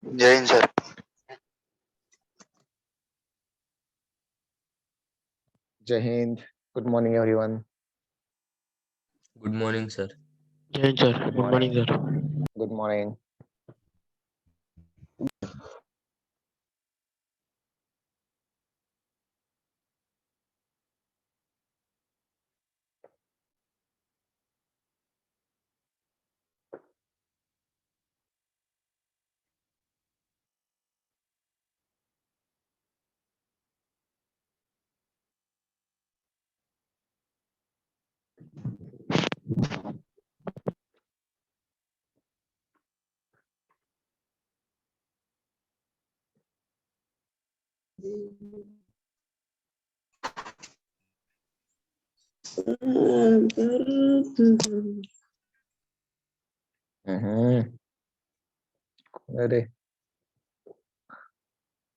जय Hind sir. Jai Hind. Good morning, everyone. Good morning, sir. जय Hind sir. Good morning sir. Good morning. Ready?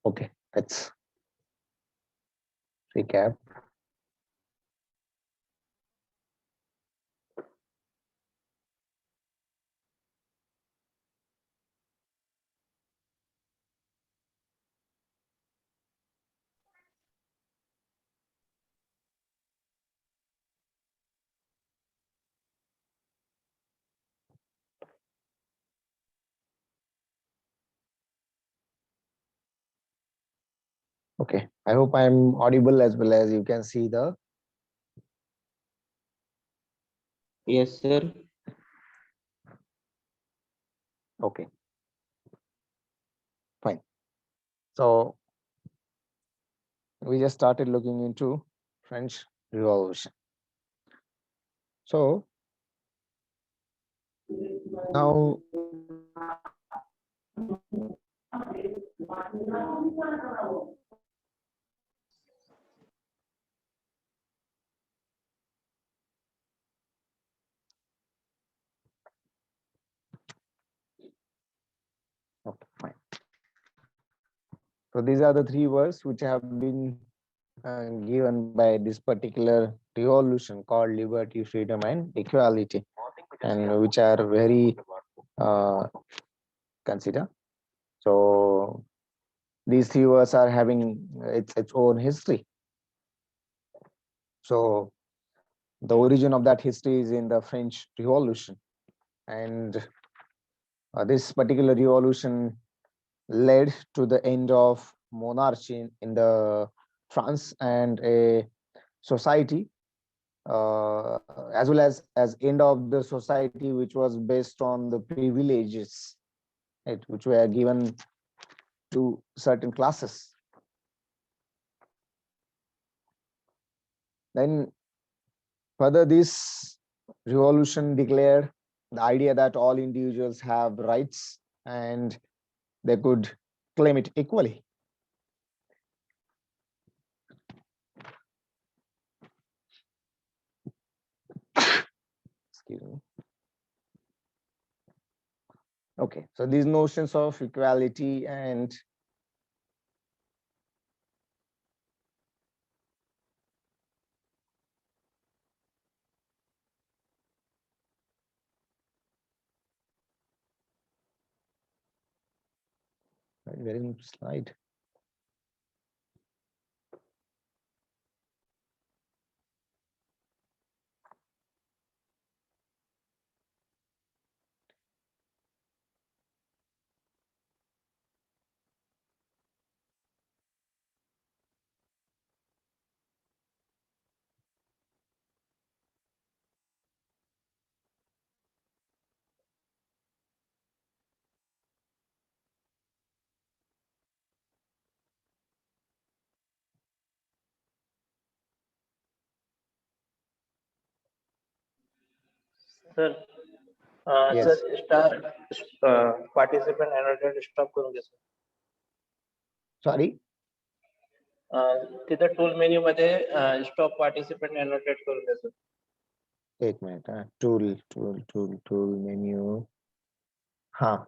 Okay, let's recap. Okay, I hope I'm audible as well as you can see the. Yes, sir. Okay, fine. So we just started looking into French Revolution. So now okay, fine. So these are the three words which have been given by this particular revolution called liberty, freedom, and equality, and which are very consider. So these three words are having its own history. So the origin of that history is in the French Revolution, and this particular revolution led to the end of monarchy in the France and a society, as well as end of the society which was based on the privileges, right, which were given to certain classes. Then further, this revolution declared the idea that all individuals have rights and they could claim it equally. Excuse me. Okay, so these notions of equality and very slide. Sir, Yes. sir, participant annotated stop करून घ्या sir. Sorry. तिथं tool menu मध्ये stop participant annotate करून घ्या sir. एक minute. Tool menu. हाँ.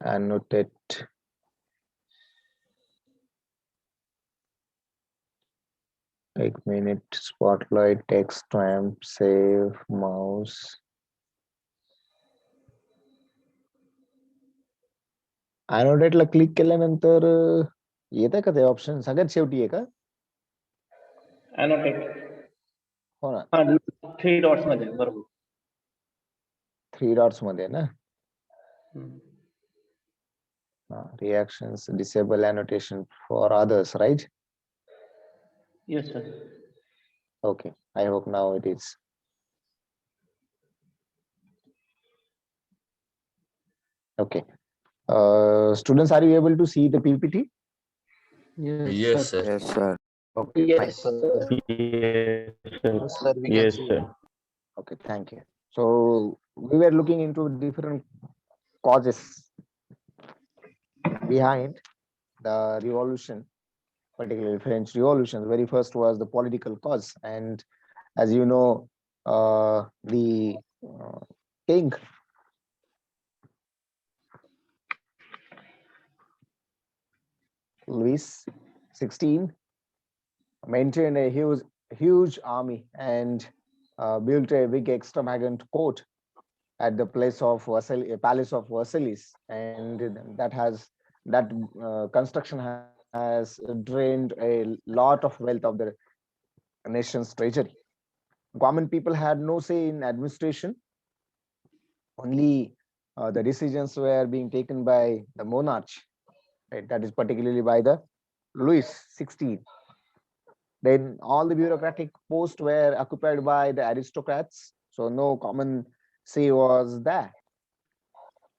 Annotate. एक minute. Spotlight, text, stamp, save, mouse. अॅनोटेटला क्लिक केल्यानंतर येत का ते ऑप्शन सगळ्यात शेवटी आहे का? Annotate. हो ना, हा 3 dots मध्ये बरोबर. 3 dots मध्ये ना. हम्म. Reactions, disable annotation for others, right? Yes, sir. Okay, I hope now it is. Okay. Students, are you able to see the PPT? Yes, sir. Yes, sir. Okay, fine. Yes, So, sir. Yes, sir, we can Yes, see. sir. okay, thank you. So we were looking into different causes behind the revolution, particularly French Revolution. The very first was the political cause, and as you know, the king Louis XVI maintained a huge army and built a big extravagant court at the palace of Versailles, and that construction has drained a lot of wealth of the nation's treasury. Common people had no say in administration. Only the decisions were being taken by the monarch, right? That is particularly by the Louis XVI. Then all the bureaucratic posts were occupied by the aristocrats, so no common say was there.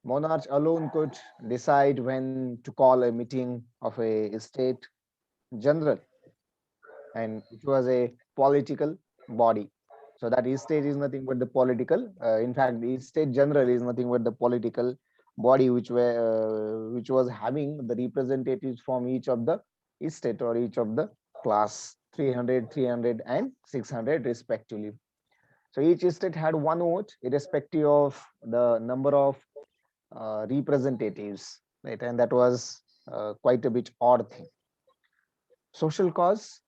Monarch alone could decide when to call a meeting of a state general, and it was a political body. So that state is nothing but the political. In fact, the state general is nothing but the political body which was having the representatives from each of the state or each of the class 300, 300, and 600 respectively. So each state had one vote, irrespective of the number of representatives, right? And that was quite a bit odd thing. Social cause.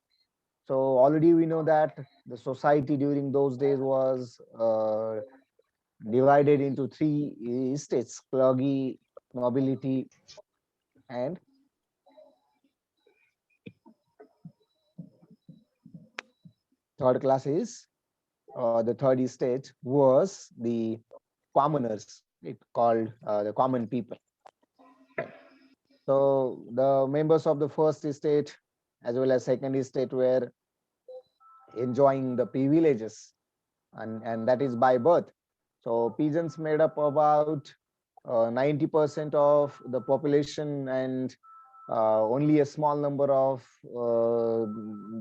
So already we know that the society during those days was divided into three states: clergy, nobility, and third class is the third estate was the commoners, it called the common people. Right. So the members of the first estate as well as second estate were enjoying the privileges, and that is by birth. So peasants made up about 90% of the population, and only a small number of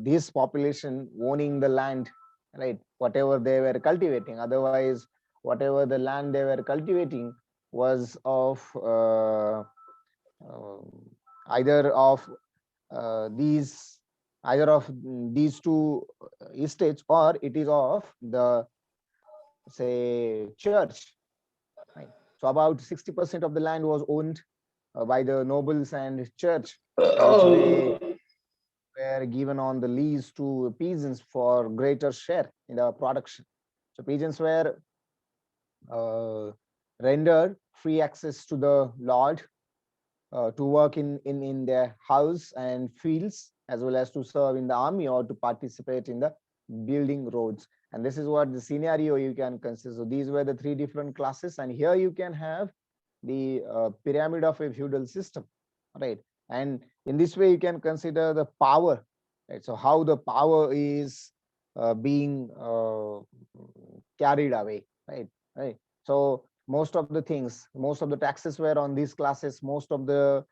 this population owning the land, right? Whatever they were cultivating. Otherwise, whatever the land they were cultivating was of either of these either of these two estates, or it is of the, say, church, right? So about 60% of the land was owned by the nobles and church, which they were given on the lease to peasants for greater share in the production. So peasants were uh, rendered free access to the lord to work in their house and fields, as well as to serve in the army or to participate in the building roads. And this is what the scenario you can consider. So these were the three different classes, and here you can have the pyramid of a feudal system, right? And in this way you can consider the power, right? So how the power is being carried away, right. So most of the things, most of the taxes were on these classes, most of the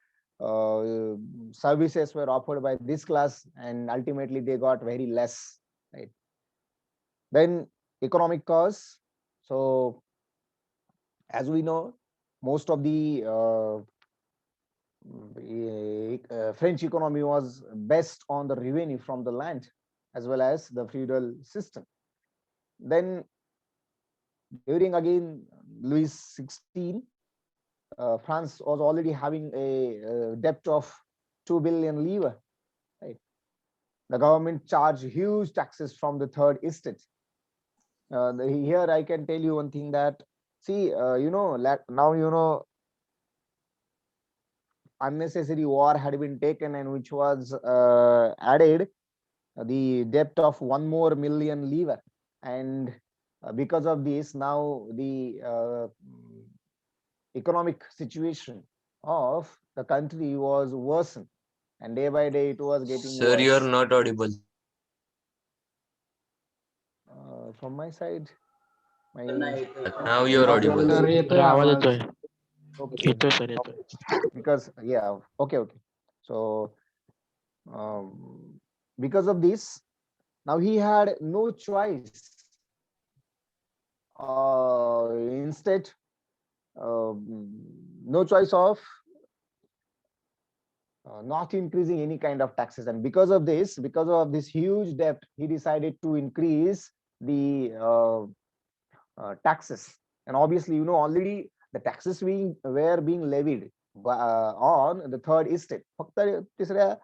services were offered by this class, and ultimately they got very less, right? Then economic cause. So as we know, most of the French economy was based on the revenue from the land as well as the feudal system. Then during again Louis XVI, France was already having a debt of 2 billion livres, right? The government charged huge taxes from the third estate. Here I can tell you one thing that, see, now unnecessary war had been taken and which was added the debt of 1 more million lever, and because of this now the economic situation of the country was worsened, and day by day it was getting Sir, you are worse. not audible. From my side, my Now you are audible. Sir येतोय आवाज आवाज येतोय. okay, येतोय sir येतोय. because yeah, okay, so because of this now he had no choice, instead no choice of not increasing any kind of taxes, and because of this huge debt, he decided to increase the taxes. And obviously already the taxes were being levied on the third estate. फक्त तिसऱ्या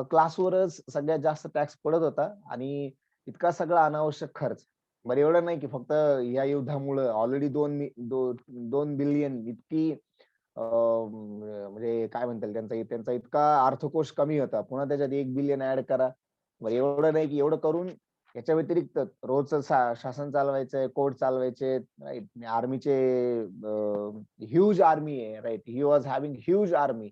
क्लासवरच सगळ्यात जास्त tax पडत होता, आणि इतका सगळा अनावश्यक खर्च. बरं एवढं नाही की फक्त या युद्धामुळे ऑलरेडी 2 बिलियन इतकी म्हणजे काय म्हणतात त्यांचा इतका अर्थकोश कमी होता, पुन्हा त्याच्यात 1 बिलियन ऍड करा. बरं एवढं नाही की एवढं करून याच्या व्यतिरिक्त रोजचं शासन चालवायचंय, कोर्ट चालवायचे, राईट, आर्मीचे ह्यूज आर्मी आहे, right, he was having huge army,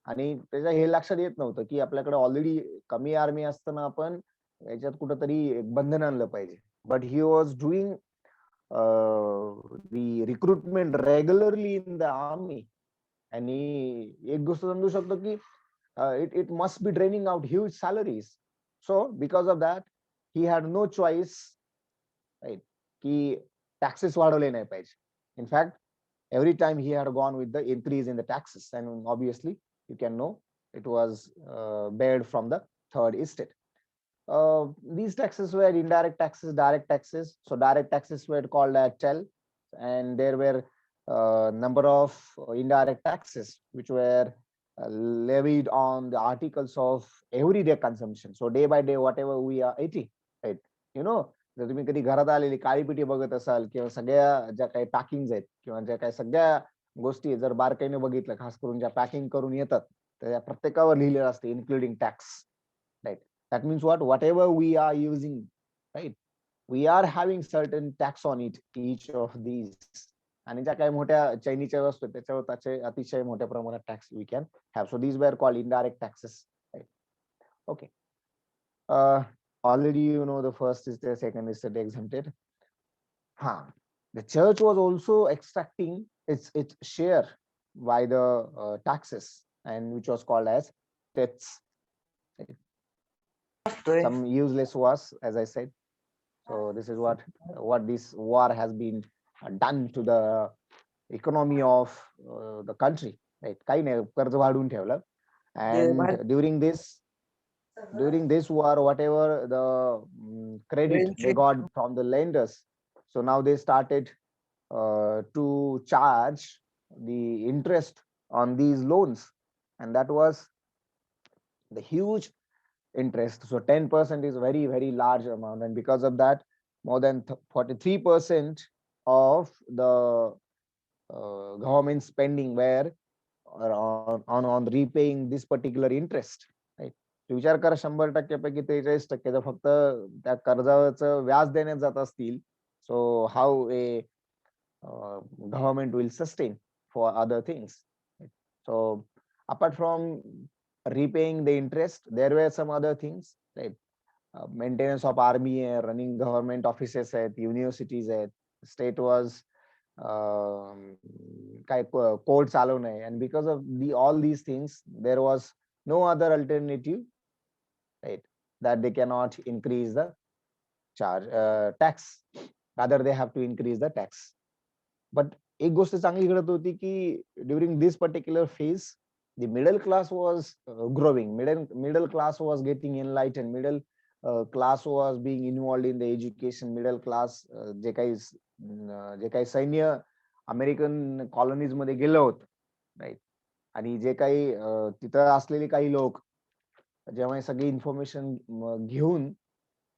आणि त्याच्या हे लक्षात येत नव्हतं की आपल्याकडे ऑलरेडी कमी आर्मी असताना आपण याच्यात कुठंतरी एक बंधन आणलं पाहिजे. But he was doing the recruitment regularly in the army, आणि एक गोष्ट समजू शकतो की it must be draining out huge salaries. So because of that he had no choice, right, की taxes वाढवले नाही पाहिजे. In fact, every time he had gone with the increase in the taxes, and obviously you can know it was bared from the third estate. These taxes were indirect taxes, direct taxes. So direct taxes were called as TEL, and there were number of indirect taxes which were levied on the articles of everyday consumption. So day by day, whatever we are eating, right? जर तुम्ही कधी घरात आलेली काळी पिठी बघत असाल, किंवा सगळ्या ज्या काही पॅकिंग आहेत, किंवा ज्या काही सगळ्या गोष्टी जर बारकाईने बघितलं, खास करून ज्या पॅकिंग करून येतात, त्या प्रत्येकावर लिहिलेलं असते including tax, right. That means whatever we are using, right, we are having certain tax on it, each of these. आणि ज्या काही मोठ्या चैनीच्या वस्तू त्याच्यावर त्याचे अतिशय मोठ्या प्रमाणात tax we can have. So these were called indirect taxes, right? Okay. Already the first is the second is the exempted. The church was also extracting its share by the taxes, and which was called as tithes. Some useless wars, as I said. So this is what this war has been done to the economy of the country, right? काही नाही, कर्ज वाढवून ठेवलं. And during this war, whatever the credit they got from the lenders, so now they started to charge the interest on these loans, and that was the huge interest. So 10% is very, very large amount, and because of that, more than 43% of the government spending were on repaying this particular interest, right? विचार करा 100% पैकी 43% जर फक्त त्या कर्जाचं व्याज देण्यात जात असतील, so how a government will sustain for other things, right? So apart from repaying the interest, there were some other things, right? Maintenance of army, running government offices at universities at state was court चालवणे, and because of all these things there was no other alternative, right, that they cannot increase the tax, rather they have to increase the tax. But एक गोष्ट चांगली घडत होती की during this particular phase the middle class was growing. Middle class was getting enlightened. Middle class was being involved in the education. Middle class जे काही सैन्य American colonies मध्ये गेलं होतं, राईट, आणि जे काही तिथं असलेले काही लोक जेव्हा सगळी इन्फॉर्मेशन घेऊन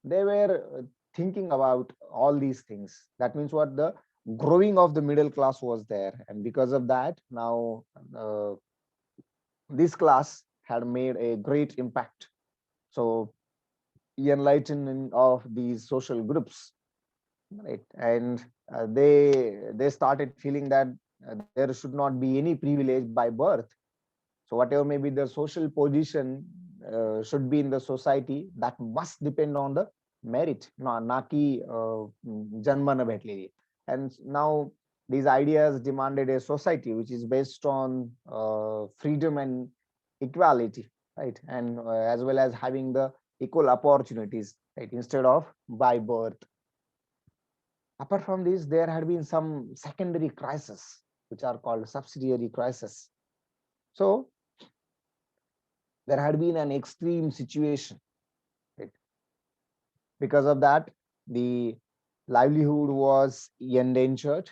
they were thinking about all these things. That means what the growing of the middle class was there, and because of that now this class had made a great impact. So the enlightenment of these social groups, right? And they started feeling that there should not be any privilege by birth. So whatever may be the social position should be in the society, that must depend on the merit, na ki janma na bhetleri. And now these ideas demanded a society which is based on freedom and equality, right? And as well as having the equal opportunities, right, instead of by birth. Apart from this, there had been some secondary crises which are called subsidiary crisis. So there had been an extreme situation, right? Because of that, the livelihood was endangered,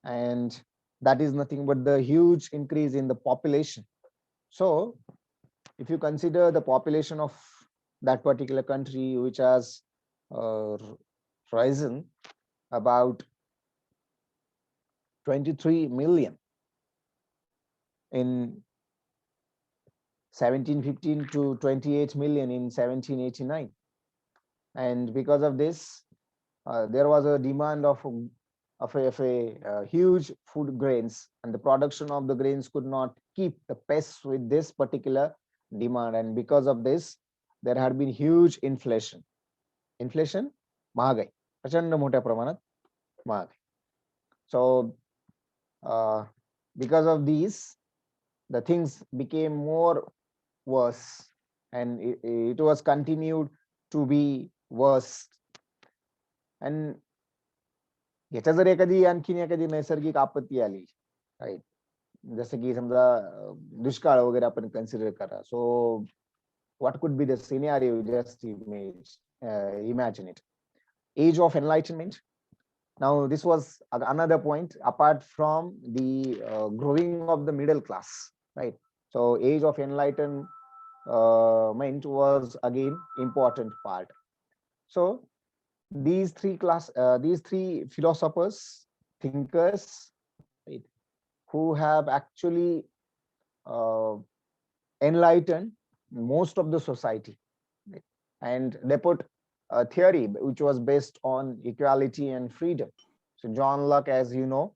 and that is nothing but the huge increase in the population. So if you consider the population of that particular country, which has risen about 23 million in 1715 to 28 million in 1789, and because of this, there was a demand of a huge food grains, and the production of the grains could not keep the pace with this particular demand, and because of this, there had been huge inflation. Inflation, महागाई, प्रचंड मोठ्या प्रमाणात महागाई. So because of these, the things became more worse, and it was continued to be worse. And याच्या जर एखादी आणखीन एखादी नैसर्गिक आपत्ती आली, राईट, जसं की समजा दुष्काळ वगैरे आपण कन्सिडर करा. सो what could be the scenario? Just imagine it. Age of Enlightenment. Now this was another point apart from the growing of the middle class, right? So age of enlightenment was again important part. So these three philosophers, thinkers, right, who have actually enlightened most of the society, right? And they put a theory which was based on equality and freedom. So John Locke, as you know,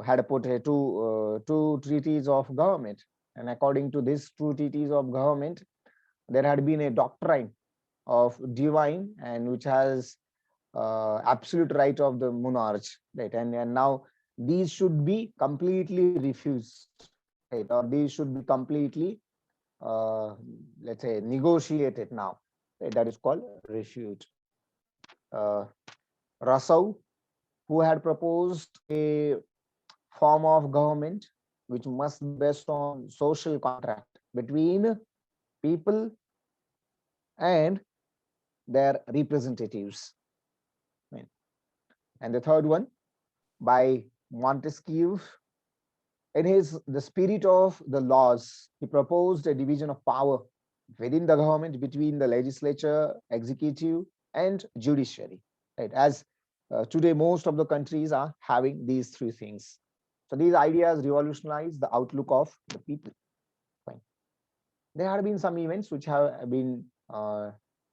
had put two treaties of government, and according to these two treaties of government, there had been a doctrine of divine, and which has absolute right of the monarch, right? And now these should be completely refused, right? Or these should be completely let's say negotiated now, right? That is called refute. Rousseau, who had proposed a form of government which must be based on social contract between people and their representatives. Right? And the third one, by Montesquieu, in his The Spirit of the Laws, he proposed a division of power within the government between the legislature, executive, and judiciary. Right? As today, most of the countries are having these three things. So these ideas revolutionize the outlook of the people. Fine. There have been some events which have been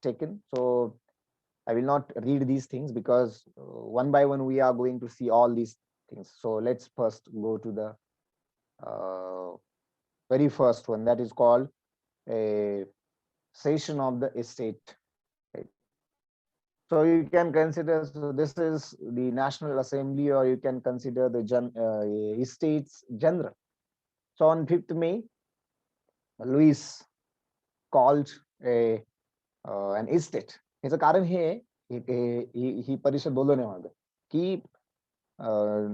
taken. So I will not read these things because one by one we are going to see all these things. So let's first go to the very first one, that is called a session of the estate. Right? So you can consider, so this is the National Assembly, or you can consider the Estates General. So on 5th May, Louis called an estate. याचं कारण हे ही परिषद बोलवण्यामागे की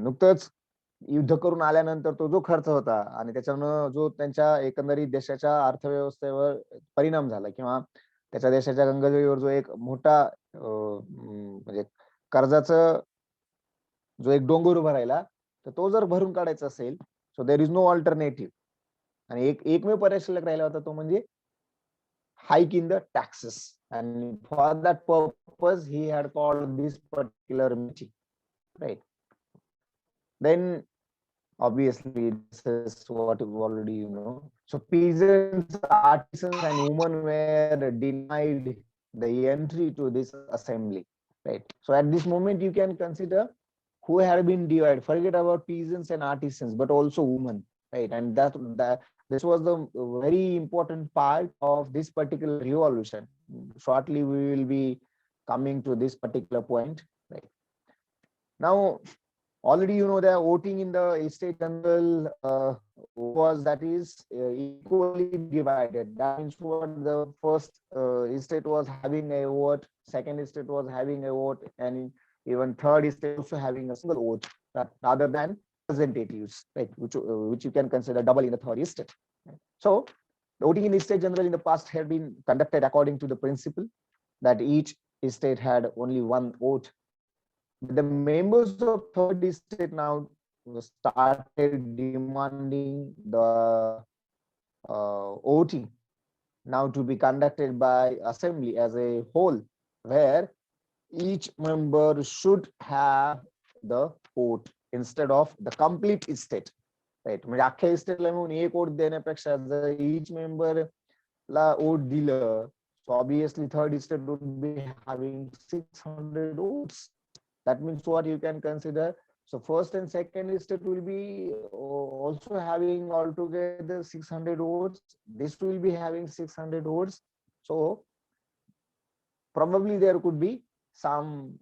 नुकतंच युद्ध करून आल्यानंतर तो जो खर्च होता आणि त्याच्यानं जो त्यांच्या एकंदरीत देशाच्या अर्थव्यवस्थेवर परिणाम झाला, किंवा त्याच्या देशाच्या गंगजळीवर जो एक मोठा म्हणजे कर्जाचं जो एक डोंगर उभा राहिला, तर तो जर भरून काढायचा असेल, सो देर इज नो अल्टरनेटिव्ह. आणि एकमेव पर्याय शिल्लक राहिला होता, तो म्हणजे hike in the taxes, and for that purpose he had called this particular meeting, right? Then obviously this is what you already know. So peasants, artisans, and women were denied the entry to this assembly, right? So at this moment, you can consider who had been divided. Forget about peasants and artisans, but also women, right? And that this was the very important part of this particular revolution. Shortly, we will be coming to this particular point, right? Now, already you know that voting in the state general was, that is equally divided. That means what, the first state was having a vote, second state was having a vote, and even third state also having a single vote, rather than representatives, right? Which you can consider double in the third state. Right? So the voting in the state general in the past had been conducted according to the principle that each state had only one vote. The members of third state now started demanding the voting now to be conducted by assembly as a whole, where each member should have the vote instead of the complete state, right? म्हणजे अख्ख्या स्टेटला मिळून एक vote देण्यापेक्षा जर each member ला vote दिलं, so obviously third state would be having 600 votes. That means what you can consider. So first and second state will be also having altogether 600 votes. This will be having 600 votes. So probably there could be some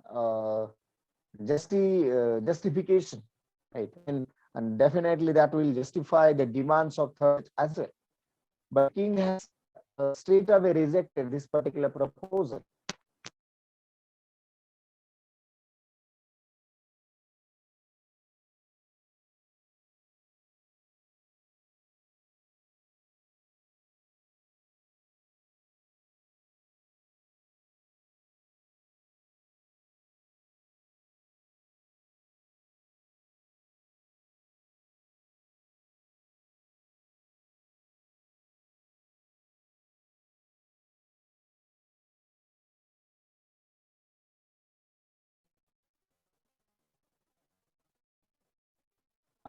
justification, right? And definitely that will justify the demands of third as well. But King has straight away rejected this particular proposal.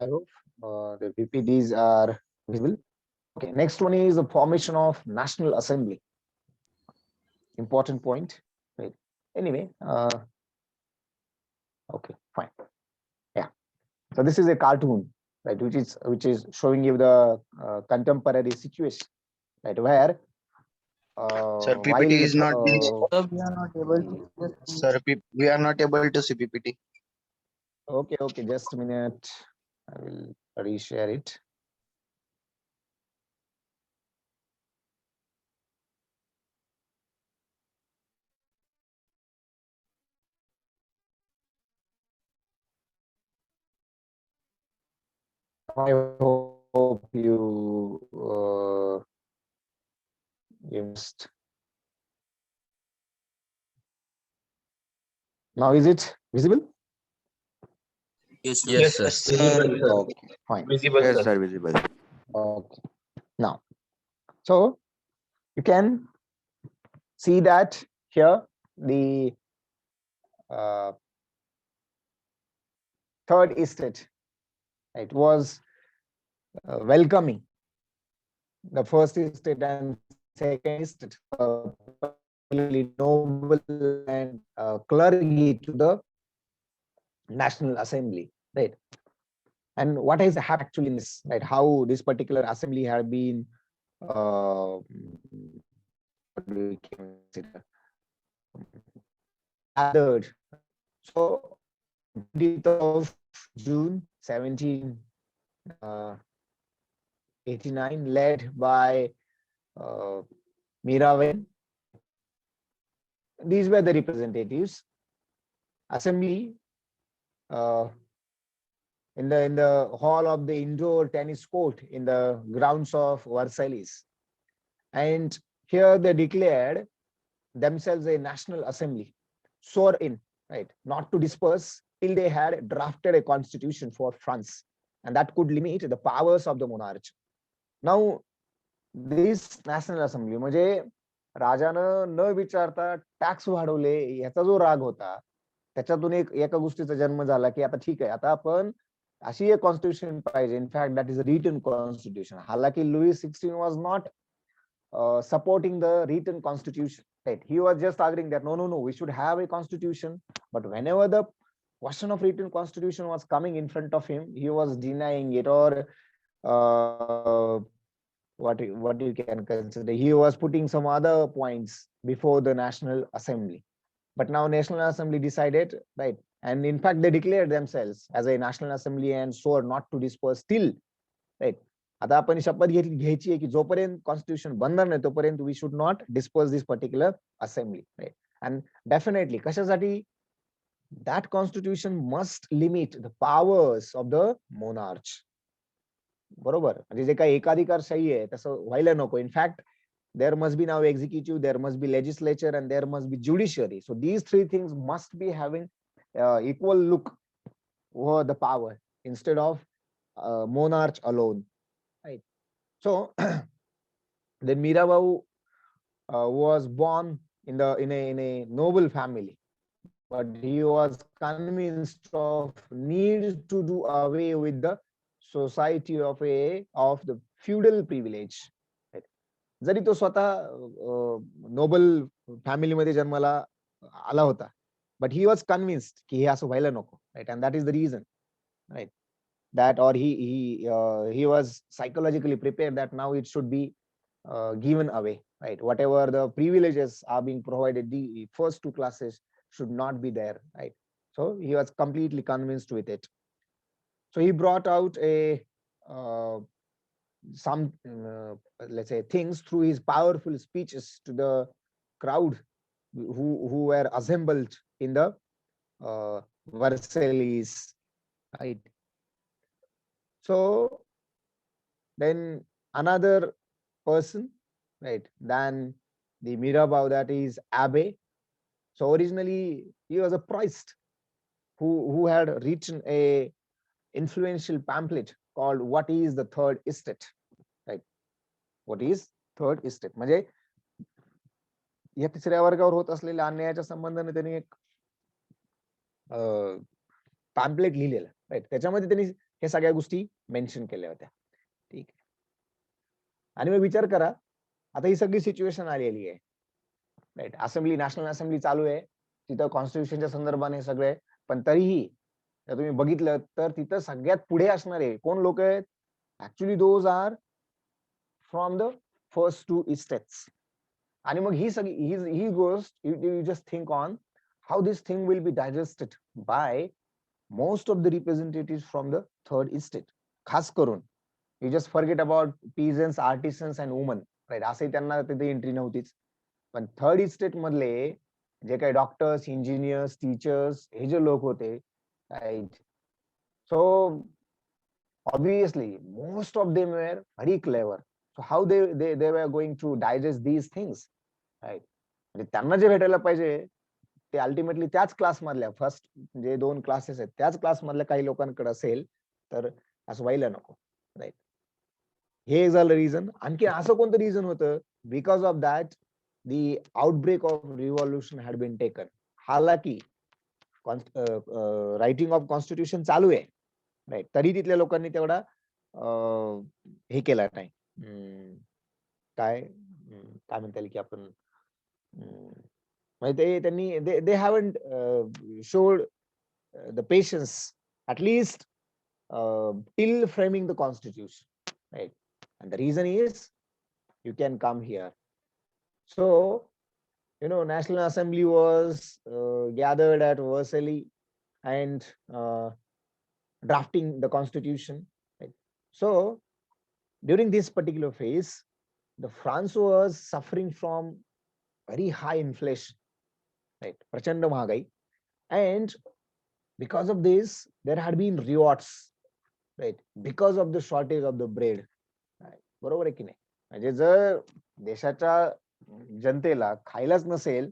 I hope the PPTs are visible. Okay, next one is the formation of National Assembly. Important point, right? Anyway, okay, fine. Yeah. So this is a cartoon, right, which is showing you the contemporary situation, right, where Sir, PPT is not being. So we are not able to. Sir, we are not able to see PPT. okay, just a minute. I will reshare it. I hope you missed. Now is it visible? Yes, Yes, sir. visible, sir. Okay, fine. Visible, Yes, sir. sir, visible. Okay. Now, so you can see that here the third estate, it was welcoming the first estate and second estate, noble and clergy to the National Assembly, right? And what has happened actually in this, right? How this particular assembly had been what do we consider gathered. So 20th of June 1789, led by Miraven. These were the representatives. Assembly in the hall of the indoor tennis court in the grounds of Versailles, and here they declared themselves a National Assembly, swore in, right, not to disperse till they had drafted a constitution for France, and that could limit the powers of the monarch. Now, this National Assembly म्हणजे राजानं न विचारता tax वाढवले याचा जो राग होता, त्याच्यातून एका गोष्टीचा जन्म झाला की आता ठीक आहे, आता आपण अशी एक कॉन्स्टिट्यूशन पाहिजे. In fact that is a written constitution. हालाकी Louis 16 was not supporting the written constitution, right? He was just arguing that no, we should have a constitution, but whenever the question of written constitution was coming in front of him, he was denying it, or what you can consider, he was putting some other points before the National Assembly. But now National Assembly decided, right? And in fact, they declared themselves as a National Assembly and swore not to disperse still, right? आता आपण शपथ घ्यायची आहे की जोपर्यंत constitution बनणार नाही तोपर्यंत we should not disperse this particular assembly, right? And definitely कशासाठी? That constitution must limit the powers of the monarch. बरोबर, म्हणजे जे काही एकाधिकारशाही आहे तसं व्हायला नको. In fact there must be now executive, there must be legislature, and there must be judiciary. So these three things must be having equal look over the power instead of monarch alone, right? So then Mirabai was born in a noble family, but he was convinced of need to do away with the society of the feudal privilege. जरी तो स्वतः Nobel फॅमिलीमध्ये जन्माला आला होता, but he was convinced की हे असं व्हायला नको, right? And that is the reason, right? That or he was psychologically prepared that now it should be given away, right? Whatever the privileges are being provided, the first two classes should not be there, right? So he was completely convinced with it. So he brought out some let's say things through his powerful speeches to the crowd who were assembled in the Versailles, right? So then another person, right, than the Mirabai, that is Abbe. So originally he was a priest who had written a influential pamphlet called What is the Third Estate, right? What is Third Estate? म्हणजे या तिसऱ्या वर्गावर होत असलेल्या अन्यायाच्या संबंधाने त्यांनी एक pamphlet लिहिलेलं, right? त्याच्यामध्ये त्यांनी हे सगळ्या गोष्टी मेन्शन केल्या होत्या, ठीक आहे? आणि मग विचार करा, आता ही सगळी सिच्युएशन आलेली आहे, राईट? असेंब्ली, नॅशनल असेंब्ली चालू आहे, तिथं कॉन्स्टिट्यूशनच्या संदर्भाने सगळे, पण तरीही जर तुम्ही बघितलं तर तिथं सगळ्यात पुढे असणारे कोण लोक आहेत? Actually those are from the first two estates. आणि मग ही सगळी ही गोष्ट you just think on how this thing will be digested by most of the representative from the third estate. खास करून you just forget about peasants, artisans and women, right? असंही त्यांना तिथे एंट्री नव्हतीच. पण थर्ड इस्टेट मधले जे काही doctors, engineers, teachers, हे जे लोक होते, right? So obviously most of them were very clever. So how they were going to digest these things, right? म्हणजे त्यांना जे भेटायला पाहिजे ते अल्टिमेटली त्याच क्लास मधल्या फर्स्ट जे दोन क्लासेस आहेत त्याच क्लास मधल्या काही लोकांकडे असेल तर असं व्हायला नको, राईट? हे एक झालं रिझन. आणखी असं कोणतं रिझन होतं? Because of that the outbreak of revolution had been taken. हालाकी रायटिंग ऑफ कॉन्स्टिट्यूशन चालू आहे, राईट? तरी तिथल्या लोकांनी तेवढा हे केला नाही. काय काय म्हणता येईल की आपण म्हणजे त्यांनी they haven't showed the patience at least till framing the constitution, right? And the reason is you can come here. So National Assembly was gathered at Versailles and drafting the constitution, right? So during this particular phase, the France was suffering from very high inflation, right? Prachanda mahagai. And because of this there had been riots, right? Because of the shortage of the bread, right? बरोबर आहे की नाही? म्हणजे जर देशाच्या जनतेला खायलाच नसेल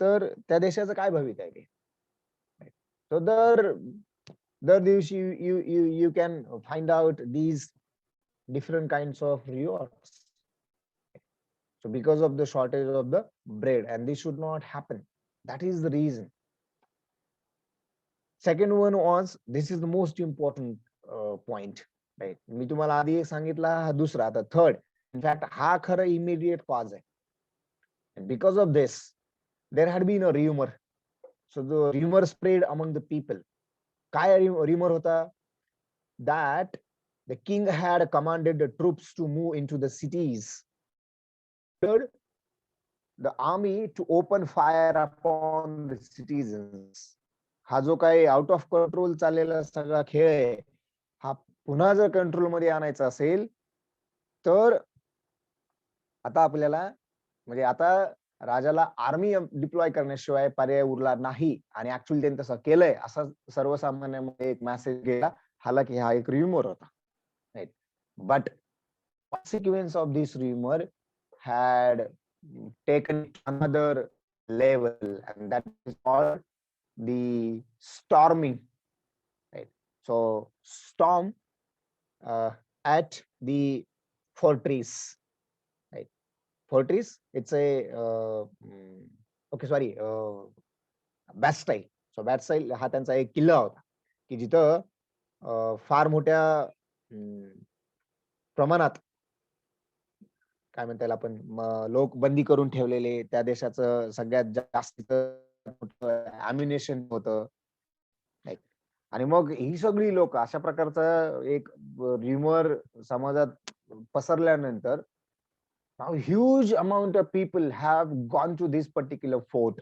तर त्या देशाचं काय भवित आहे? So दर दिवशी you can find out these different kinds of riots. So because of the shortage of the bread, and this should not happen. That is the reason. Second one was, this is the most important point, right? मी तुम्हाला आधी एक सांगितला, हा दुसरा, आता third. In fact, हा खरं immediate cause आहे. And because of this, there had been a rumor. So the rumor spread among the people. काय rumor होता? That the king had commanded the troops to move into the cities. Third, the army to open fire upon the citizens. हा जो काही out of control चाललेला सगळा खेळ आहे, हा पुन्हा जर कंट्रोल मध्ये आणायचा असेल तर आता आपल्याला म्हणजे आता राजाला आर्मी डिप्लॉय करण्याशिवाय पर्याय उरला नाही, आणि ऍक्च्युअली त्यांनी तसं केलंय असा सर्वसामान्यांमध्ये एक मेसेज गेला. हालाकी हा एक rumor होता, right? But consequence of this rumor had taken another level, and that is called the storming, right? So storm at the fortress, right? Fortress, it's a Bastille. So Bastille हा त्यांचा एक किल्ला होता की जिथं फार मोठ्या प्रमाणात काय म्हणता येईल आपण लोक बंदी करून ठेवलेले, त्या देशाचं सगळ्यात जास्त अम्युनेशन होतं, आणि मग ही सगळी लोक अशा प्रकारचा एक rumor समाजात पसरल्यानंतर now huge amount of people have gone to this particular fort,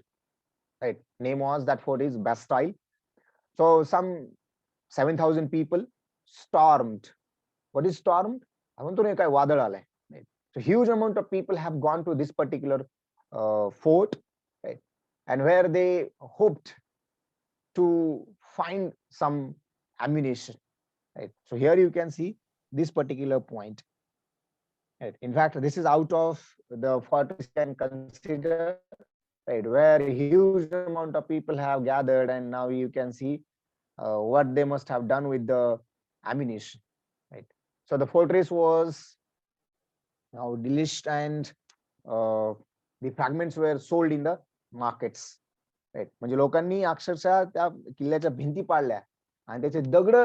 right? Name was, that fort is Bastille. So some 7,000 people stormed. What is stormed? म्हणतो ना काय वादळ आलंय. So huge amount of people have gone to this particular fort, right? And where they hoped to find some ammunition, right? So here you can see this particular point, right? In fact, this is out of the fortress can consider, right, where huge amount of people have gathered, and now you can see what they must have done with the ammunition, right? So the fortress was now demolished, and the fragments were sold in the markets, right? म्हणजे लोकांनी अक्षरशः त्या किल्ल्याच्या भिंती पाडल्या आणि त्याचे दगड,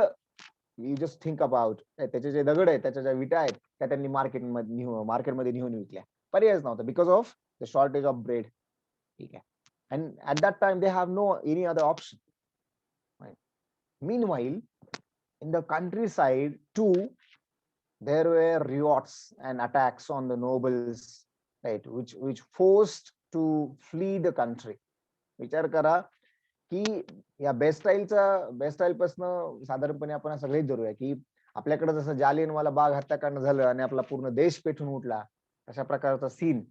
यू जस्ट थिंक अबाउट, त्याचे जे दगड आहेत, त्याच्या ज्या विटा आहेत, त्या त्यांनी मार्केटमध्ये नेऊन विकल्या. पर्यायच नव्हता, because of the shortage of bread. ठीक आहे. And at that time they have no any other option, right? Meanwhile, in the countryside too, there were riots and attacks on the nobles, right, which forced to flee the country. विचार करा की या बेस्टाईल पासून साधारणपणे आपण असं गृहीत धरूया की आपल्याकडे जसं जालियनवाला बाग हत्याकांड झालं आणि आपला पूर्ण देश पेटून उठला, अशा प्रकारचा सीन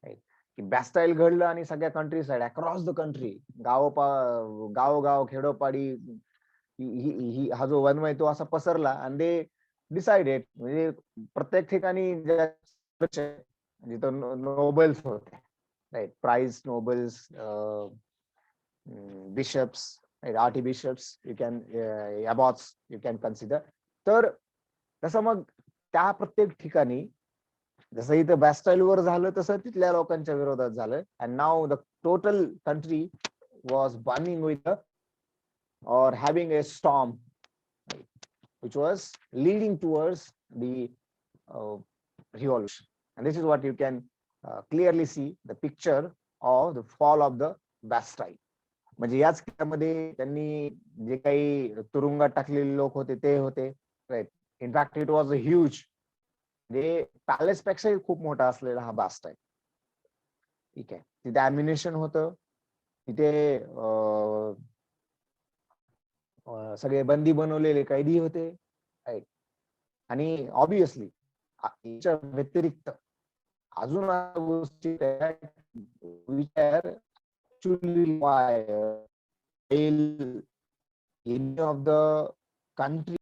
की बॅस्टाईल घडलं आणि सगळ्या countryside across the country, गावोगाव खेडोपाडी ही हा जो वनवा आहे तो असा पसरला, आणि दे डिसाइडेड, म्हणजे प्रत्येक ठिकाणी जिथं नोबल्स होते, right, prize nobles, bishops, right, archbishops, you can abbots you can consider. तर तसं मग त्या प्रत्येक ठिकाणी जसं इथं बॅस्टाईल वर झालं तसं तिथल्या लोकांच्या विरोधात झालं, and now the total country was burning with or having a storm, which was leading towards the revolution. And this is what you can clearly see the picture of the fall of the Bastille. म्हणजे याच काळामध्ये त्यांनी जे काही तुरुंगात टाकलेले लोक होते ते होते, right. In fact it was a huge, म्हणजे पॅलेस पेक्षाही खूप मोठा असलेला हा बास्टाईल. ठीक आहे. तिथे अम्युनिशन होतं, तिथे सगळे बंदी बनवलेले कैदी होते, राईट. आणि ऑब्विसली याच्या व्यतिरिक्त अजून गोष्टी विचार actually why any of the country